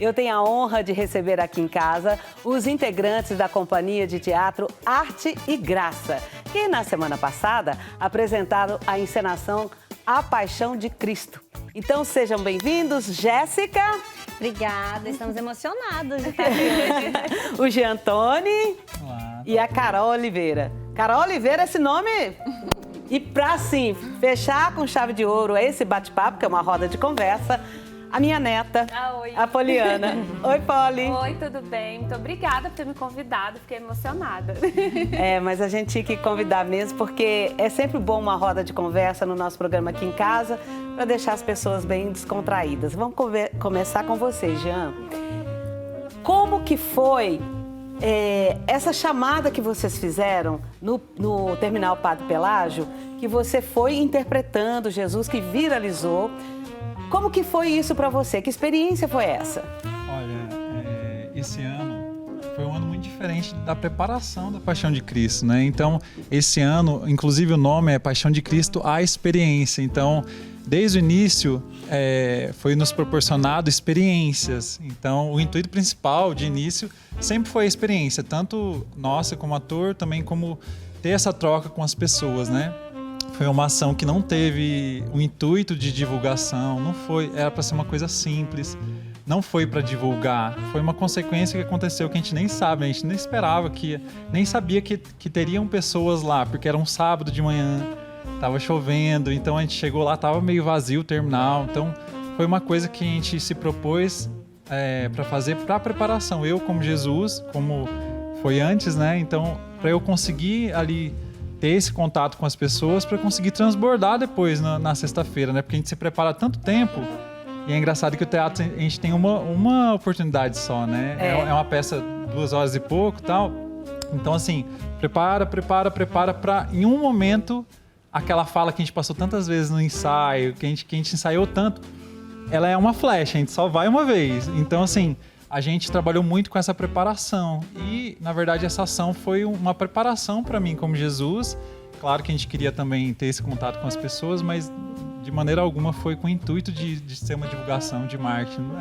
Eu tenho a honra de receber aqui em casa os integrantes da companhia de teatro Arte e Graça, que na semana passada apresentaram a encenação A Paixão de Cristo. Então sejam bem-vindos, Jéssica. Obrigada, estamos emocionados de estar aqui hoje. O Jean Toni. Olá. E a Carol Oliveira. Carol Oliveira, esse nome... E para, assim, fechar com chave de ouro esse bate-papo, que é uma roda de conversa, a minha neta, Oi. a Poliana. Oi, Poli. Oi, tudo bem? Muito obrigada por ter me convidado, fiquei emocionada. É, mas a gente tinha que convidar mesmo, porque é sempre bom uma roda de conversa no nosso programa aqui em casa, para deixar as pessoas bem descontraídas. Vamos começar com você, Jean. Como que foi essa chamada que vocês fizeram no Terminal Padre Pelágio, que você foi interpretando Jesus, que viralizou? Como que foi isso para você? Que experiência foi essa? Olha, esse ano foi um ano muito diferente da preparação da Paixão de Cristo, né? Então, esse ano, inclusive o nome é Paixão de Cristo, a experiência. Então, desde o início, foi nos proporcionado experiências. Então, o intuito principal de início sempre foi a experiência, tanto nossa como ator, também como ter essa troca com as pessoas, né? Foi uma ação que não teve o intuito de divulgação, não foi, era para ser uma coisa simples, não foi para divulgar, foi uma consequência que aconteceu que a gente nem sabe, a gente nem esperava, nem sabia que teriam pessoas lá, porque era um sábado de manhã, tava chovendo, então a gente chegou lá, tava meio vazio o terminal, então foi uma coisa que a gente se propôs para fazer para preparação, eu como Jesus, como foi antes, né? Então para eu conseguir ali ter esse contato com as pessoas para conseguir transbordar depois na sexta-feira, né? Porque a gente se prepara há tanto tempo e é engraçado que o teatro a gente tem uma oportunidade só, né? É uma peça 2 horas e pouco, tal. Então assim, prepara para em um momento aquela fala que a gente passou tantas vezes no ensaio, que a gente ensaiou tanto, ela é uma flecha, a gente só vai uma vez. Então assim, a gente trabalhou muito com essa preparação e, na verdade, essa ação foi uma preparação para mim como Jesus. Claro que a gente queria também ter esse contato com as pessoas, mas de maneira alguma foi com o intuito de ser uma divulgação de marketing.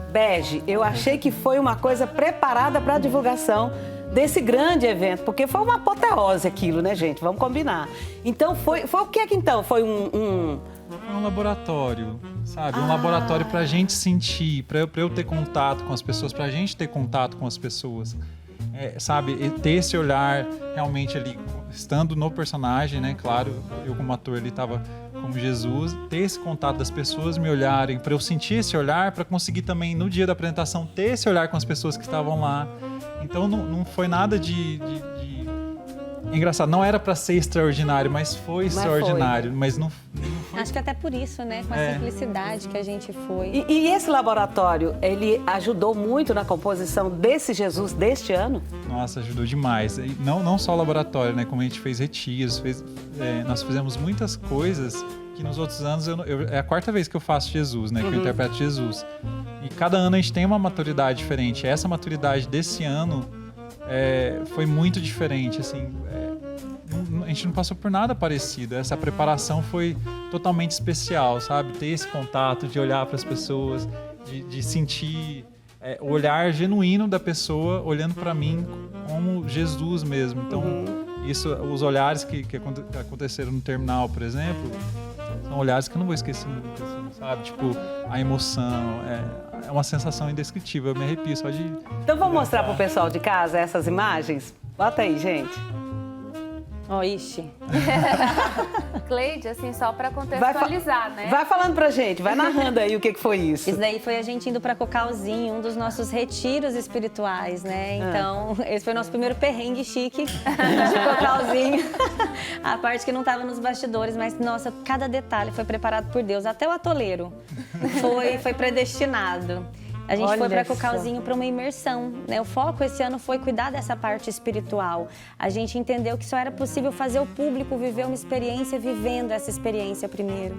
Bege, eu achei que foi uma coisa preparada para a divulgação desse grande evento, porque foi uma apoteose aquilo, né, gente? Vamos combinar. Então, foi o que então? Foi Foi um laboratório, sabe? Um laboratório para a gente sentir, para eu ter contato com as pessoas, para a gente ter contato com as pessoas. Sabe? E ter esse olhar realmente ali, estando no personagem, né? Claro, eu como ator ali estava como Jesus, ter esse contato das pessoas me olharem, para eu sentir esse olhar, para conseguir também no dia da apresentação ter esse olhar com as pessoas que estavam lá. Então não foi nada de... Engraçado, não era para ser extraordinário, mas foi extraordinário. Mas não foi... Acho que até por isso, né? Com a simplicidade que a gente foi. E esse laboratório, ele ajudou muito na composição desse Jesus deste ano? Nossa, ajudou demais. E não só o laboratório, né? Como a gente fez retiros, nós fizemos muitas coisas que nos outros anos... é a 4ª vez que eu faço Jesus, né? Que eu interpreto Jesus. E cada ano a gente tem uma maturidade diferente. Essa maturidade desse ano foi muito diferente, assim... a gente não passou por nada parecido. Essa preparação foi totalmente especial, sabe? Ter esse contato, de olhar para as pessoas, de sentir o olhar genuíno da pessoa olhando para mim como Jesus mesmo. Então, os olhares que aconteceram no terminal, por exemplo, são olhares que eu não vou esquecer nunca, assim, sabe? Tipo, a emoção, é uma sensação indescritível. Eu me arrepio só de... Então vamos mostrar pro pessoal de casa essas imagens? Bota aí, gente. Ó, ixi. Cleide, assim, só para contextualizar, né? Vai falando pra gente, vai narrando aí o que foi isso. Isso daí foi a gente indo para Cocalzinho, um dos nossos retiros espirituais, né? Então, esse foi o nosso primeiro perrengue chique de Cocalzinho. A parte que não estava nos bastidores, mas, nossa, cada detalhe foi preparado por Deus. Até o atoleiro foi predestinado. A gente foi para Cocalzinho para uma imersão, né? O foco esse ano foi cuidar dessa parte espiritual. A gente entendeu que só era possível fazer o público viver uma experiência vivendo essa experiência primeiro.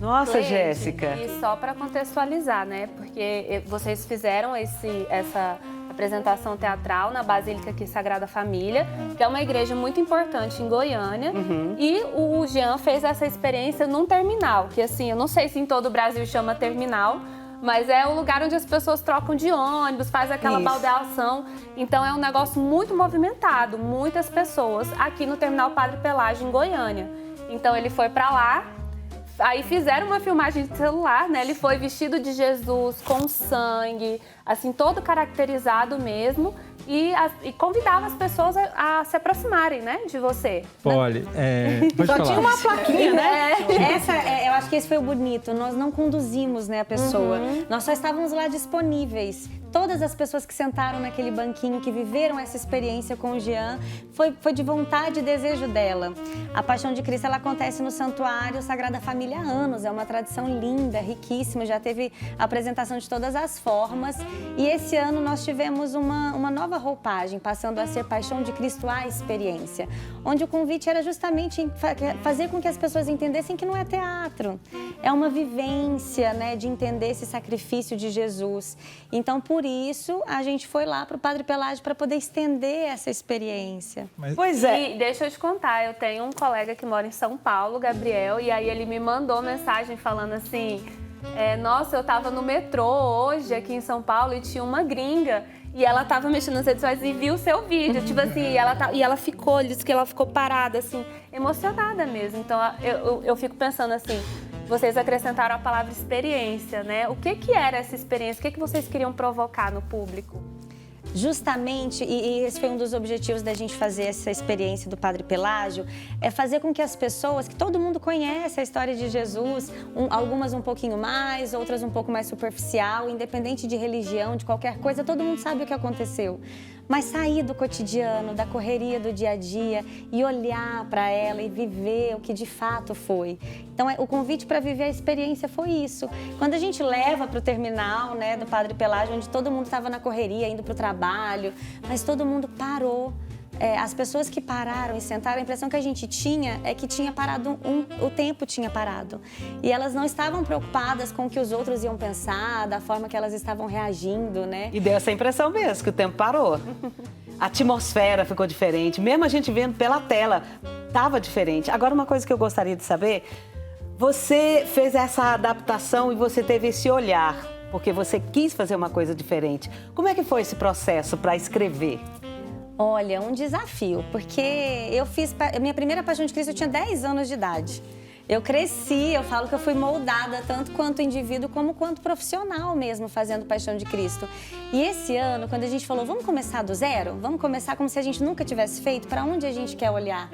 Nossa, Cleide, Jéssica. E só para contextualizar, né? Porque vocês fizeram essa apresentação teatral na Basílica aqui Sagrada Família, que é uma igreja muito importante em Goiânia. E o Jean fez essa experiência num terminal, que assim, eu não sei se em todo o Brasil chama terminal, mas é o lugar onde as pessoas trocam de ônibus, faz aquela baldeação. Então é um negócio muito movimentado, muitas pessoas aqui no Terminal Padre Pelágio, em Goiânia. Então ele foi para lá, aí fizeram uma filmagem de celular, né? Ele foi vestido de Jesus, com sangue, assim, todo caracterizado mesmo. E convidava as pessoas a se aproximarem, né, de você. Olha, pode Só falar. tinha uma plaquinha, né? Eu acho que esse foi o bonito. Nós não conduzimos, né, a pessoa. Nós só estávamos lá disponíveis. Todas as pessoas que sentaram naquele banquinho, que viveram essa experiência com o Jean, foi de vontade e desejo dela. A Paixão de Cristo, ela acontece no Santuário Sagrada Família há anos. É uma tradição linda, riquíssima. Já teve apresentação de todas as formas. E esse ano nós tivemos uma nova roupagem, passando a ser Paixão de Cristo à Experiência, onde o convite era justamente fazer com que as pessoas entendessem que não é teatro, é uma vivência, né, de entender esse sacrifício de Jesus. Então, por isso, a gente foi lá para o Padre Pelágio para poder estender essa experiência. Pois é. E deixa eu te contar, eu tenho um colega que mora em São Paulo, Gabriel, e aí ele me mandou mensagem falando assim, nossa, eu tava no metrô hoje aqui em São Paulo e tinha uma gringa e ela tava mexendo nas redes sociais e viu o seu vídeo, tipo assim, e ela ficou, disse que ela ficou parada, assim, emocionada mesmo. Então eu fico pensando assim, vocês acrescentaram a palavra experiência, né? O que era essa experiência? O que vocês queriam provocar no público? Justamente, e esse foi um dos objetivos da gente fazer essa experiência do Padre Pelágio, é fazer com que as pessoas, que todo mundo conhece a história de Jesus, algumas um pouquinho mais, outras um pouco mais superficial, independente de religião, de qualquer coisa, todo mundo sabe o que aconteceu. Mas sair do cotidiano, da correria do dia a dia e olhar para ela e viver o que de fato foi. Então, o convite para viver a experiência foi isso. Quando a gente leva para o terminal, né, do Padre Pelágio, onde todo mundo estava na correria, indo para o trabalho, mas todo mundo parou. As pessoas que pararam e sentaram, a impressão que a gente tinha é que tinha parado, o tempo tinha parado. E elas não estavam preocupadas com o que os outros iam pensar, da forma que elas estavam reagindo, né? E deu essa impressão mesmo, que o tempo parou. A atmosfera ficou diferente, mesmo a gente vendo pela tela, estava diferente. Agora, uma coisa que eu gostaria de saber, você fez essa adaptação e você teve esse olhar, porque você quis fazer uma coisa diferente. Como é que foi esse processo para escrever? Olha, um desafio, porque eu fiz a minha primeira Paixão de Cristo, eu tinha 10 anos de idade. Eu cresci, eu falo que eu fui moldada tanto quanto indivíduo como quanto profissional mesmo, fazendo Paixão de Cristo. E esse ano, quando a gente falou, vamos começar do zero? Vamos começar como se a gente nunca tivesse feito? Para onde a gente quer olhar?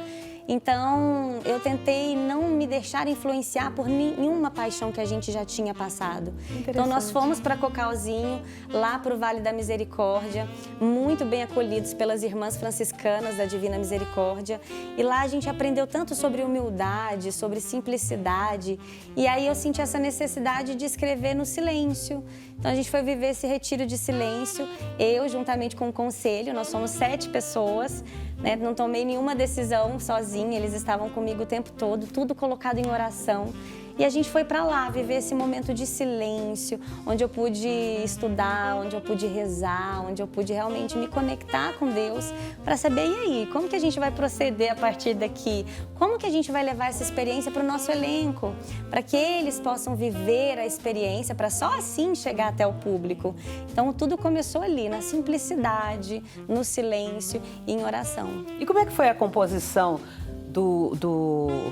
Então, eu tentei não me deixar influenciar por nenhuma paixão que a gente já tinha passado. Então, nós fomos para Cocalzinho, lá para o Vale da Misericórdia, muito bem acolhidos pelas irmãs franciscanas da Divina Misericórdia. E lá a gente aprendeu tanto sobre humildade, sobre simplicidade. E aí eu senti essa necessidade de escrever no silêncio. Então, a gente foi viver esse retiro de silêncio. Eu, juntamente com o conselho, nós somos 7 pessoas, né? Não tomei nenhuma decisão sozinha, eles estavam comigo o tempo todo, tudo colocado em oração. E a gente foi para lá viver esse momento de silêncio, onde eu pude estudar, onde eu pude rezar, onde eu pude realmente me conectar com Deus para saber, e aí, como que a gente vai proceder a partir daqui? Como que a gente vai levar essa experiência para o nosso elenco? Para que eles possam viver a experiência, para só assim chegar até o público. Então, tudo começou ali, na simplicidade, no silêncio e em oração. E como é que foi a composição do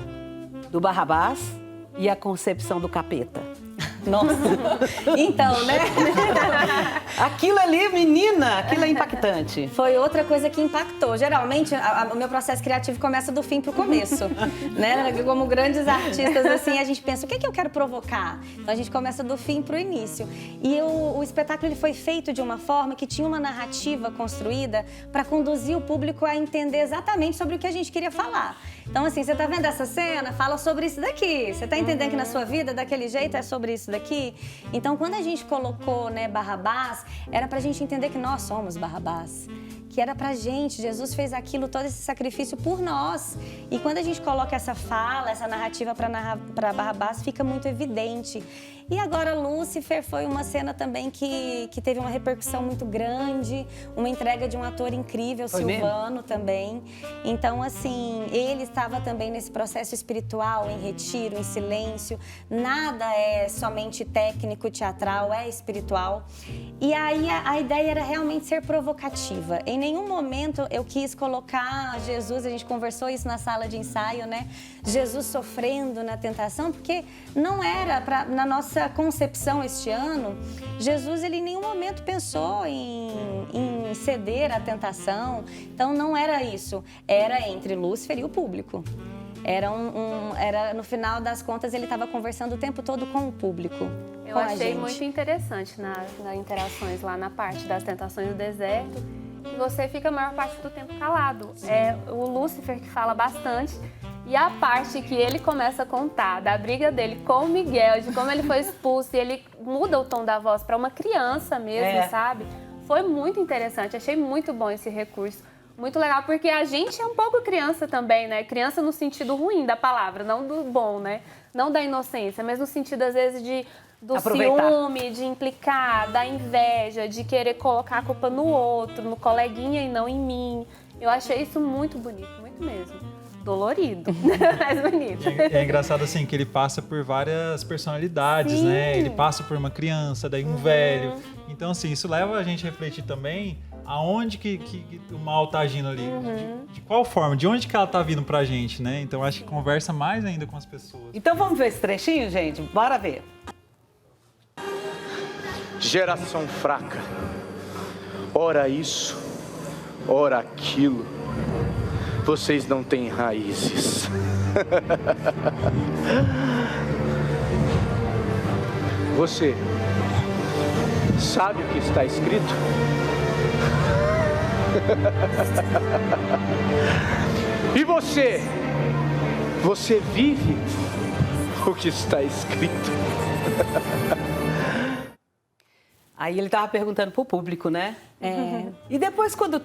Barrabás e a concepção do Capeta? Nossa! Então, né? Aquilo ali, menina, aquilo é impactante. Foi outra coisa que impactou. Geralmente, o meu processo criativo começa do fim pro começo, né? Como grandes artistas, assim, a gente pensa, o que é que eu quero provocar? Então, a gente começa do fim pro início. E o espetáculo ele foi feito de uma forma que tinha uma narrativa construída para conduzir o público a entender exatamente sobre o que a gente queria falar. Então, assim, você tá vendo essa cena? Fala sobre isso daqui. Você tá entendendo que na sua vida, daquele jeito, é sobre isso daqui? Então, quando a gente colocou, né, Barrabás, era pra gente entender que nós somos Barrabás. Que era pra gente, Jesus fez aquilo, todo esse sacrifício por nós. E quando a gente coloca essa fala, essa narrativa para Barrabás, fica muito evidente. E agora Lúcifer foi uma cena também que teve uma repercussão muito grande, uma entrega de um ator incrível, Foi Silvano mesmo? também. Então, assim, ele estava também nesse processo espiritual, em retiro, em silêncio. Nada é somente técnico, teatral, é espiritual. E aí a ideia era realmente ser provocativa. Em nenhum momento eu quis colocar Jesus, a gente conversou isso na sala de ensaio, né? Jesus sofrendo na tentação, porque não era na nossa concepção este ano, Jesus ele em nenhum momento pensou em ceder à tentação. Então não era isso, era entre Lúcifer e o público. Era no final das contas ele estava conversando o tempo todo com o público. Eu achei muito interessante nas interações lá na parte das tentações do deserto, que você fica a maior parte do tempo calado. É o Lúcifer que fala bastante. E a parte que ele começa a contar da briga dele com o Miguel, de como ele foi expulso, e ele muda o tom da voz para uma criança mesmo, sabe? Foi muito interessante, achei muito bom esse recurso. Muito legal, porque a gente é um pouco criança também, né? Criança no sentido ruim da palavra, não do bom, né? Não da inocência, mas no sentido, às vezes, do ciúme, de implicar, da inveja, de querer colocar a culpa no outro, no coleguinha e não em mim. Eu achei isso muito bonito, muito mesmo. Dolorido, mas bonito. É engraçado assim que ele passa por várias personalidades, né? Ele passa por uma criança, daí um velho. Então assim, isso leva a gente a refletir também aonde que o mal tá agindo ali, de qual forma, de onde que ela tá vindo pra gente, né? Então acho que conversa mais ainda com as pessoas. Então vamos ver esse trechinho, gente? Bora ver. Geração fraca, ora isso, ora aquilo. Vocês não têm raízes. Você sabe o que está escrito? E você vive o que está escrito? Aí ele estava perguntando pro público, né? E depois, quando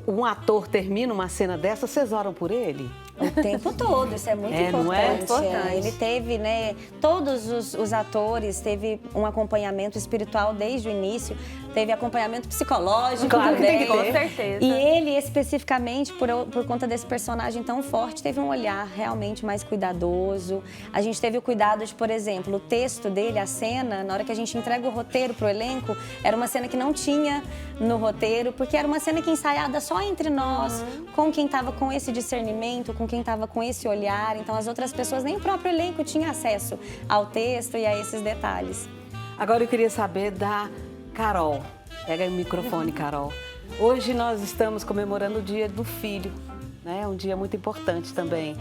um ator termina uma cena dessa, vocês oram por ele? O tempo todo, isso é muito importante. Não é? Importante. Ele teve, né, todos os atores, teve um acompanhamento espiritual desde o início, teve acompanhamento psicológico Claro também. que tem que ter. Com certeza. E ele, especificamente, por conta desse personagem tão forte, teve um olhar realmente mais cuidadoso. A gente teve o cuidado de, por exemplo, o texto dele, a cena, na hora que a gente entrega o roteiro pro elenco, era uma cena que não tinha no roteiro, porque era uma cena que ensaiada só entre nós, com quem estava com esse discernimento, com quem estava com esse olhar. Então, as outras pessoas, nem o próprio elenco tinha acesso ao texto e a esses detalhes. Agora eu queria saber da Carol. Pega aí o microfone, Carol. Hoje nós estamos comemorando o Dia do Filho, né? Um dia muito importante também.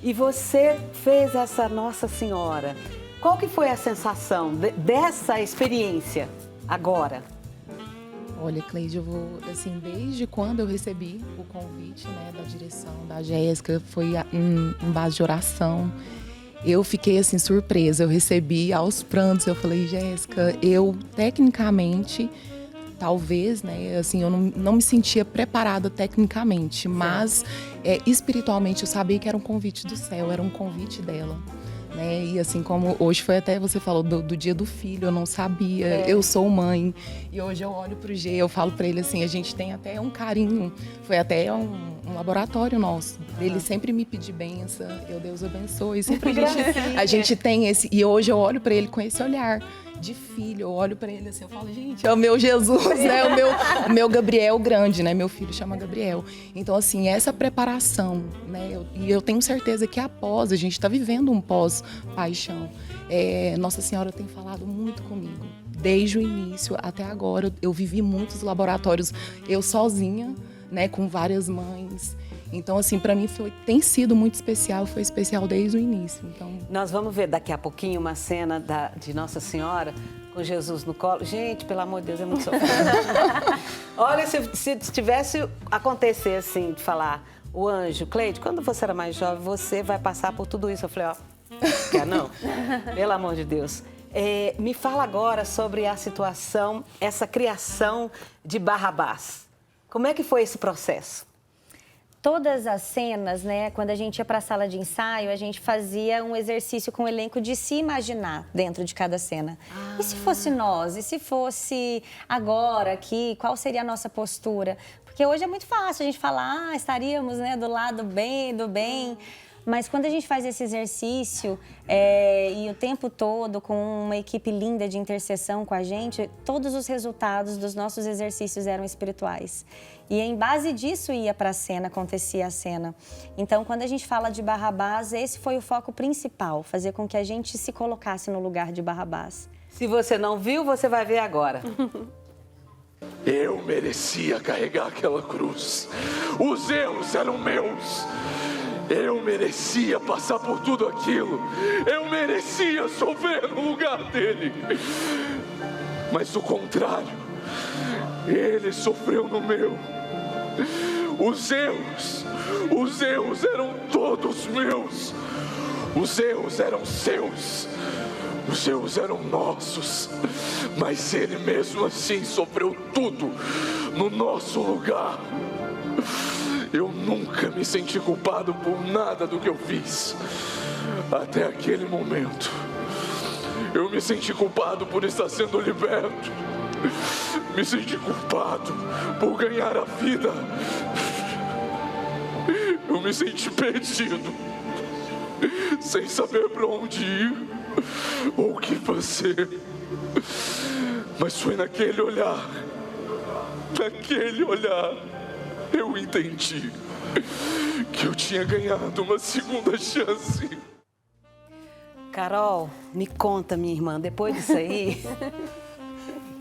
E você fez essa Nossa Senhora. Qual que foi a sensação dessa experiência agora? Olha, Cleide, eu vou, assim, desde quando eu recebi o convite, né, da direção, da Jéssica, foi em base de oração, eu fiquei, assim, surpresa. Eu recebi aos prantos, eu falei, Jéssica, eu, tecnicamente, talvez, né, assim, eu não me sentia preparada tecnicamente, mas espiritualmente eu sabia que era um convite do céu, era um convite dela. Né? E assim, como hoje foi até, você falou do Dia do Filho, eu não sabia, eu sou mãe, e hoje eu olho pro G, eu falo pra ele assim, a gente tem até um carinho, foi até um laboratório nosso, ele sempre me pedir benção, Deus abençoe, sempre a gente tem esse, e hoje eu olho pra ele com esse olhar de filho, eu olho pra ele assim, eu falo, gente, é o meu Jesus, né, o meu Gabriel grande, né, meu filho chama Gabriel. Então, assim, essa preparação, né, e eu tenho certeza que após, a gente tá vivendo um pós-paixão, Nossa Senhora tem falado muito comigo, desde o início até agora, eu vivi muitos laboratórios, eu sozinha, né, com várias mães. Então, assim, para mim tem sido muito especial, foi especial desde o início. Então... Nós vamos ver daqui a pouquinho uma cena de Nossa Senhora com Jesus no colo. Gente, pelo amor de Deus, é muito sofrido. Olha, se tivesse acontecer assim, de falar, o anjo, Cleide, quando você era mais jovem, você vai passar por tudo isso. Eu falei, quer não? Pelo amor de Deus. Me fala agora sobre a situação, essa criação de Barrabás. Como é que foi esse processo? todas as cenas, né, quando a gente ia para a sala de ensaio, a gente fazia um exercício com o elenco de se imaginar dentro de cada cena. E se fosse nós? E se fosse agora aqui? Qual seria a nossa postura? Porque hoje é muito fácil a gente falar, estaríamos, né, do lado do bem. Mas quando a gente faz esse exercício e o tempo todo com uma equipe linda de intercessão com a gente, todos os resultados dos nossos exercícios eram espirituais. E em base disso ia para a cena, acontecia a cena. Então, quando a gente fala de Barrabás, esse foi o foco principal, fazer com que a gente se colocasse no lugar de Barrabás. Se você não viu, você vai ver agora. Eu merecia carregar aquela cruz. Os erros eram meus. Eu merecia passar por tudo aquilo. Eu merecia sofrer no lugar dele. Mas o contrário, ele sofreu no meu. Os erros eram todos meus. Os erros eram seus. Os erros eram nossos. Mas ele mesmo assim sofreu tudo no nosso lugar. Eu nunca me senti culpado por nada do que eu fiz. Até aquele momento. Eu me senti culpado por estar sendo liberto. Me senti culpado por ganhar a vida. Eu me senti perdido, sem saber para onde ir ou o que fazer. Mas foi naquele olhar, eu entendi que eu tinha ganhado uma segunda chance. Carol, me conta, minha irmã, depois disso aí...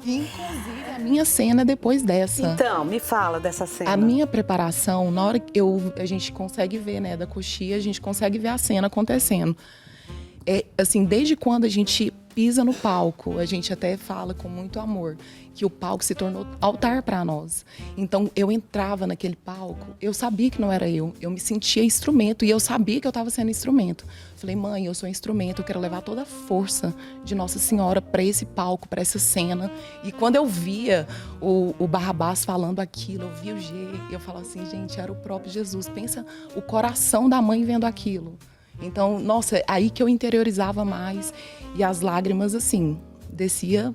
Inclusive, a minha cena depois dessa. Então, me fala dessa cena. A minha preparação, na hora que a gente consegue ver, né, da coxia, a gente consegue ver a cena acontecendo. Assim, desde quando a gente pisa no palco, a gente até fala com muito amor que o palco se tornou altar para nós. Então, eu entrava naquele palco, eu sabia que não era eu me sentia instrumento e eu sabia que eu estava sendo instrumento. Falei, mãe, eu sou instrumento, eu quero levar toda a força de Nossa Senhora para esse palco, para essa cena. E quando eu via o Barrabás falando aquilo, eu via o G, eu falava assim, gente, era o próprio Jesus. Pensa o coração da mãe vendo aquilo. Então, nossa, aí que eu interiorizava mais e as lágrimas, assim, descia.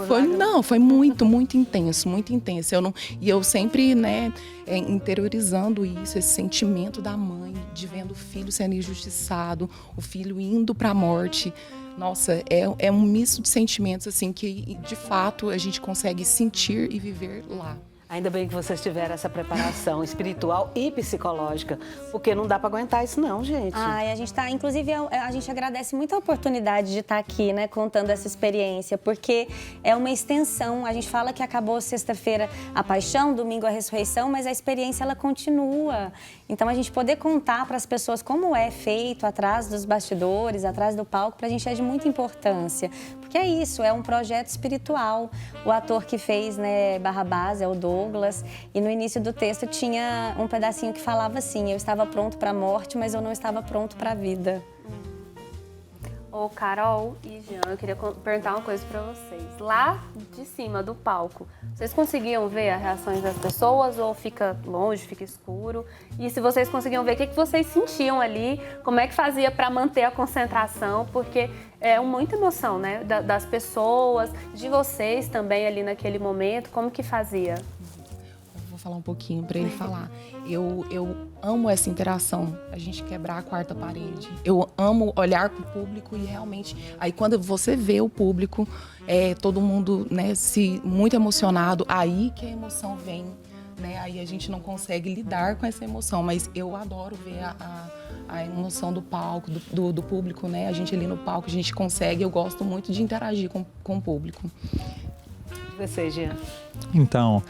Foi muito, muito intenso, muito intenso. E eu sempre, né, interiorizando isso, esse sentimento da mãe, de vendo o filho sendo injustiçado, o filho indo para a morte. Nossa, é um misto de sentimentos, assim, que de fato a gente consegue sentir e viver lá. Ainda bem que vocês tiveram essa preparação espiritual e psicológica, porque não dá para aguentar isso não, gente. A gente tá, inclusive, a gente agradece muito a oportunidade de estar aqui, né, contando essa experiência, porque é uma extensão. A gente fala que acabou sexta-feira a paixão, domingo a ressurreição, mas a experiência ela continua. Então, a gente poder contar para as pessoas como é feito atrás dos bastidores, atrás do palco, para a gente é de muita importância. Porque é isso, é um projeto espiritual. O ator que fez, né, Barrabás é o Douglas, e no início do texto tinha um pedacinho que falava assim, eu estava pronto para a morte, mas eu não estava pronto para a vida. Ô, Carol e Jean, eu queria perguntar uma coisa para vocês. Lá de cima do palco, vocês conseguiam ver as reações das pessoas ou fica longe, fica escuro? E se vocês conseguiam ver, o que vocês sentiam ali? Como é que fazia para manter a concentração? Porque é muita emoção, né? Das pessoas, de vocês também ali naquele momento. Como que fazia? Vou falar um pouquinho para ele falar. Eu amo essa interação, a gente quebrar a quarta parede. Eu amo olhar para o público e realmente... Aí quando você vê o público, todo mundo, né, muito emocionado, aí que a emoção vem, né? Aí a gente não consegue lidar com essa emoção, mas eu adoro ver a emoção do palco, do público, né? A gente ali no palco, a gente consegue, eu gosto muito de interagir com o público. E você, Jean? Então,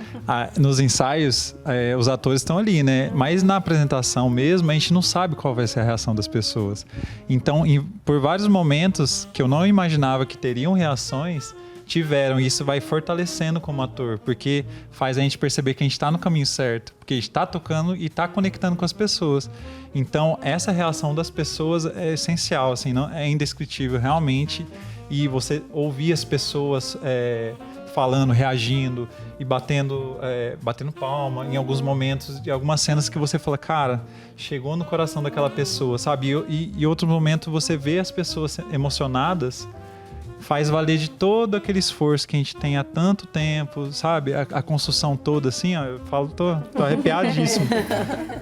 nos ensaios, os atores estão ali, né? Mas na apresentação mesmo, a gente não sabe qual vai ser a reação das pessoas. Então, por vários momentos que eu não imaginava que teriam reações, tiveram. E isso vai fortalecendo como ator, porque faz a gente perceber que a gente está no caminho certo, porque a gente está tocando e está conectando com as pessoas. Então, essa reação das pessoas é essencial, assim, não, é indescritível realmente. E você ouvir as pessoas falando, reagindo e batendo palma em alguns momentos, de algumas cenas que você fala, cara, chegou no coração daquela pessoa, sabe? E outro momento você vê as pessoas emocionadas, faz valer de todo aquele esforço que a gente tem há tanto tempo, sabe? A construção toda, assim, ó, eu falo, tô arrepiadíssimo.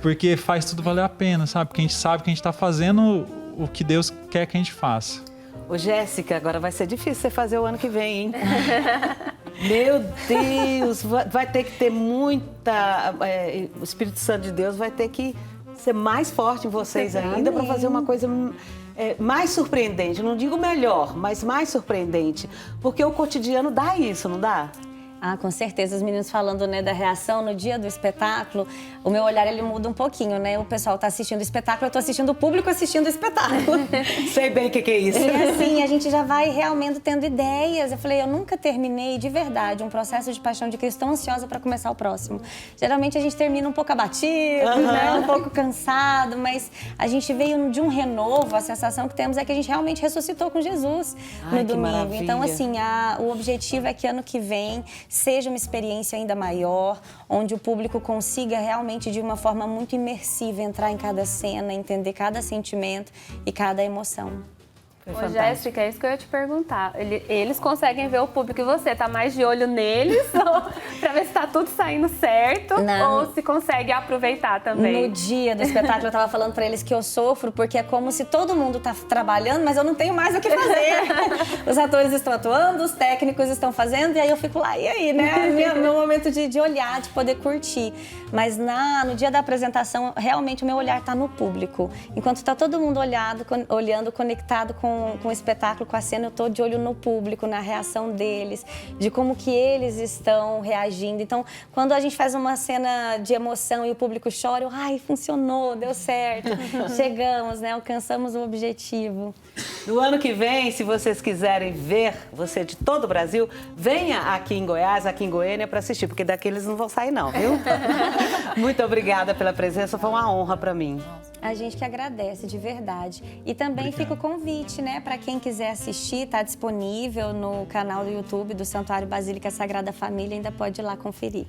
Porque faz tudo valer a pena, sabe? Porque a gente sabe que a gente tá fazendo o que Deus quer que a gente faça. Ô, Jéssica, agora vai ser difícil você fazer o ano que vem, hein? Meu Deus, vai ter que ter muita... o Espírito Santo de Deus vai ter que ser mais forte em vocês ainda para fazer uma coisa mais surpreendente. Não digo melhor, mas mais surpreendente. Porque o cotidiano dá isso, não dá? Ah, com certeza, os meninos falando, né, da reação no dia do espetáculo, o meu olhar ele muda um pouquinho, né? O pessoal tá assistindo o espetáculo, eu tô assistindo o público assistindo o espetáculo. Sei bem o que é isso. E assim, a gente já vai realmente tendo ideias. Eu falei, eu nunca terminei de verdade um processo de Paixão de Cristo tão ansiosa para começar o próximo. Geralmente a gente termina um pouco abatido, né? Um pouco cansado, mas a gente veio de um renovo, a sensação que temos é que a gente realmente ressuscitou com Jesus no domingo. Maravilha. Então, assim, o objetivo é que ano que vem seja uma experiência ainda maior, onde o público consiga realmente, de uma forma muito imersiva, entrar em cada cena, entender cada sentimento e cada emoção. Ô, Jéssica, é isso que eu ia te perguntar. Eles conseguem ver o público e você tá mais de olho neles pra ver se tá tudo saindo certo? Não. Ou se consegue aproveitar também? No dia do espetáculo eu tava falando pra eles que eu sofro porque é como se todo mundo tá trabalhando, mas eu não tenho mais o que fazer. Os atores estão atuando, os técnicos estão fazendo e aí eu fico lá, e aí, né? Meu momento de olhar, de poder curtir. Mas no dia da apresentação, realmente o meu olhar tá no público. Enquanto tá todo mundo olhando, conectado com o espetáculo, com a cena, eu tô de olho no público, na reação deles, de como que eles estão reagindo. Então, quando a gente faz uma cena de emoção e o público chora, ai, funcionou, deu certo, chegamos, né, alcançamos o objetivo. No ano que vem, se vocês quiserem ver, você de todo o Brasil, venha aqui em Goiás, aqui em Goiânia, para assistir, porque daqui eles não vão sair não, viu? Muito obrigada pela presença, foi uma honra para mim. A gente que agradece, de verdade. E também fica o convite, né, para quem quiser assistir, tá disponível no canal do YouTube do Santuário Basílica Sagrada Família, ainda pode ir lá conferir.